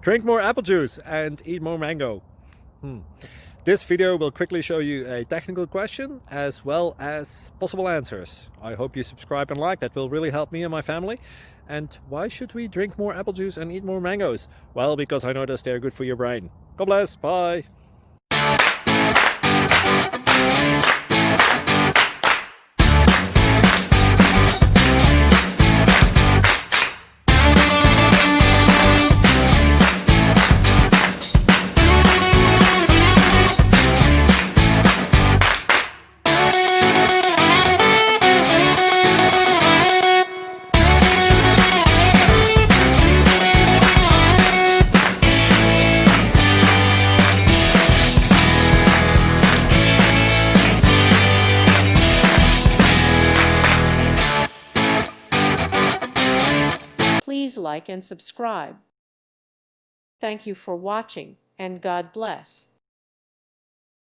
Drink more apple juice and eat more mango. This video will quickly show you a technical question as well as possible answers. I hope you subscribe and like, that will really help me and my family. And why should we drink more apple juice and eat more mangoes? Well, because I noticed they're good for your brain. God bless, bye! Please like and subscribe. Thank you for watching, and God bless.